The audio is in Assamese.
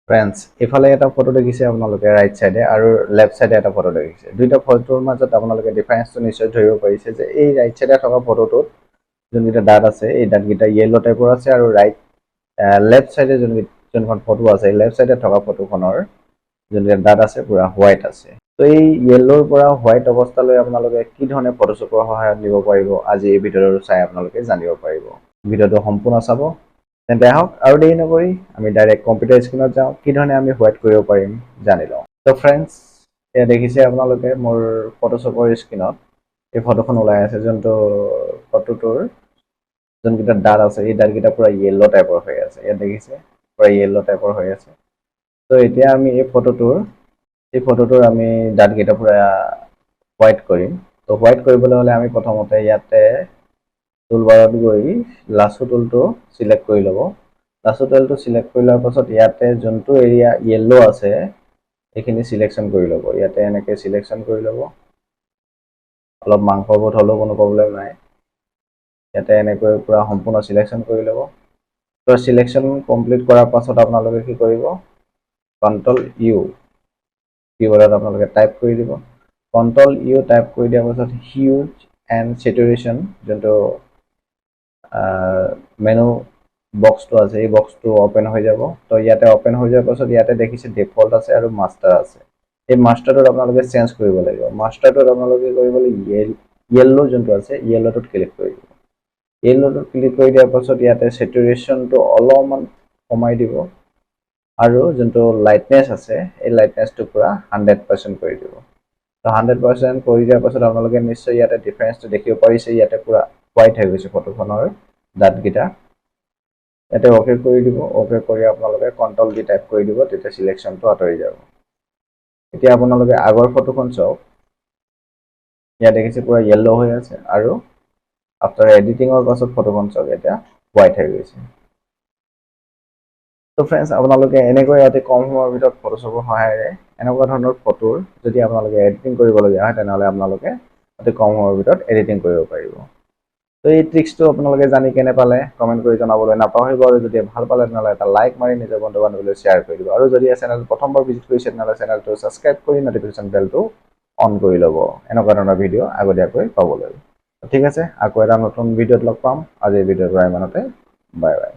ফ্ৰেন্ডছ এফালে এটা ফটো দেখিছে আপোনালোকে ৰাইট সাইডে আৰু লেফট সাইডে এটা ফটো দেখিছে দুইটা ফটোৰ মাজত আপোনালোকে ডিফাৰেন্সটো নিশ্চয় ধৰিব পাৰিছে যে এই ৰাইট সাইডে থকা ফটোটোত যোনকেইটা ডাট আছে এই ডাটকেইটা ইয়েলো টাইপৰ আছে আৰু ৰাইট লেফট সাইডে যোনখন ফটো আছে লেফট সাইডে থকা ফটোখনৰ যোনকেইটা ডাট আছে পুৰা হোৱাইট আছে তো এই ইয়েলোৰ পৰা হোৱাইট অৱস্থালৈ আপোনালোকে কি ধৰণে ফটোশ্বপৰ সহায়ত নিব পাৰিব আজি এই ভিডিঅ'টো চাই আপোনালোকে জানিব পাৰিব ভিডিঅ'টো সম্পূৰ্ণ চাব তেন্তে আহক আৰু দেৰি নকৰি আমি ডাইৰেক্ট কম্পিউটাৰ স্ক্ৰীনত যাওঁ কি ধৰণে আমি হোৱাইট কৰিব পাৰিম জানি লওঁ তো ফ্ৰেণ্ডছ এয়া দেখিছে আপোনালোকে মোৰ ফটোশ্বপৰ স্ক্ৰীনত এই ফটোখন ওলাই আছে যোনটো ফটোটোৰ যোনকেইটা ডাট আছে এই ডাটকেইটা পুৰা ইয়েলো টাইপৰ হৈ আছে ইয়াত দেখিছে পুৰা ইয়েলো টাইপৰ হৈ আছে তো এতিয়া আমি এই ফটোটোৰ আমি ডাটকেইটা পুৰা হোৱাইট কৰিম তো হোৱাইট কৰিবলৈ হ'লে আমি প্ৰথমতে ইয়াতে টুলবাৰত গৈ লাছো টুলটো সিলেক্ট কৰি ল'ব লাছো টুলটো সিলেক্ট কৰি লোৱাৰ পাছত ইয়াতে যোনটো এৰিয়া ইয়েলো আছে এইখিনি সিলেকশন কৰি ল'ব ইয়াতে এনেকৈ সিলেকশন কৰি ল'ব অলপ মাংসবোধ হ'লেও কোনো প্ৰব্লেম নাই ইয়াতে এনেকৈ পুৰা সম্পূৰ্ণ সিলেকশন কৰি ল'ব তো সিলেকশন কমপ্লিট কৰাৰ পাছত আপোনালোকে কি কৰিব কন্ট্ৰল ইউ কিবোৰ্ডত আপোনালোকে টাইপ কৰি দিব কন্ট্ৰল ইউ টাইপ কৰি দিয়াৰ পাছত হিউজ এণ্ড সেচুৰেশ্যন যোনটো মেনু বক্সটো আছে এই বক্সটো ওপেন হৈ যাব তো ইয়াতে ওপেন হৈ যোৱাৰ পাছত ইয়াতে দেখিছে ডিফল্ট আছে আৰু মাষ্টাৰ আছে এই মাষ্টাৰটোত আপোনালোকে চেঞ্জ কৰিব লাগিব মাষ্টাৰটোত আপোনালোকে কৰিবলৈ ইয়েলো যোনটো আছে ইয়েলোটোত ক্লিক কৰি দিব ইয়েলোটোত ক্লিক কৰি দিয়াৰ পাছত ইয়াতে সেচুৰেশ্যনটো অলপমান কমাই দিব আৰু যোনটো লাইটনেছ আছে এই লাইটনেছটো পুৰা 100% কৰি দিব তো 100% কৰি দিয়াৰ পাছত আপোনালোকে নিশ্চয় ইয়াতে ডিফাৰেন্সটো দেখিব পাৰিছে ইয়াতে পুৰা হোৱাইট হৈ গৈছে ফটোখনৰ ডাটকেইটা ইয়াতে ওকে কৰি দিব ওকে কৰি আপোনালোকে কন্ট্ৰল ডি টাইপ কৰি দিব তেতিয়া সিলেকশনটো আঁতৰি যাব এতিয়া আপোনালোকে আগৰ ফটোখন চাওক ইয়াত দেখিছে পুৰা ইয়েলো হৈ আছে আৰু আফটাৰ এডিটিঙৰ পাছত ফটোখন চাওক এতিয়া হোৱাইট হৈ গৈছে তো ফ্ৰেণ্ডছ আপোনালোকে এনেকৈ অতি কম সময়ৰ ভিতৰত ফটোশ্বপৰ সহায়েৰে এনেকুৱা ধৰণৰ ফটোৰ যদি আপোনালোকে এডিটিং কৰিবলগীয়া হয় তেনেহ'লে আপোনালোকে অতি কম সময়ৰ ভিতৰত এডিটিং কৰিব পাৰিব তো এই ট্ৰিক্সটো আপোনালোকে জানি কেনে পালে কমেণ্ট কৰি জনাবলৈ নাপাহৰিব আৰু যদি ভাল পালে তেনেহ'লে এটা লাইক মাৰি নিজৰ বন্ধু বান্ধৱীলৈ শ্বেয়াৰ কৰি দিব আৰু যদি এই চেনেল প্ৰথমবাৰ ভিজিট কৰিছে তেনেহ'লে চেনেলটো ছাবস্ক্ৰাইব কৰি নটিফিকেশ্যন বেলটো অন কৰি ল'ব এনেকুৱা ধৰণৰ ভিডিঅ' আগতীয়াকৈ পাবলৈ ঠিক আছে আকৌ এটা নতুন ভিডিঅ'ত লগ পাম আজি এই ভিডিঅ'টো ইমানতে বাই বাই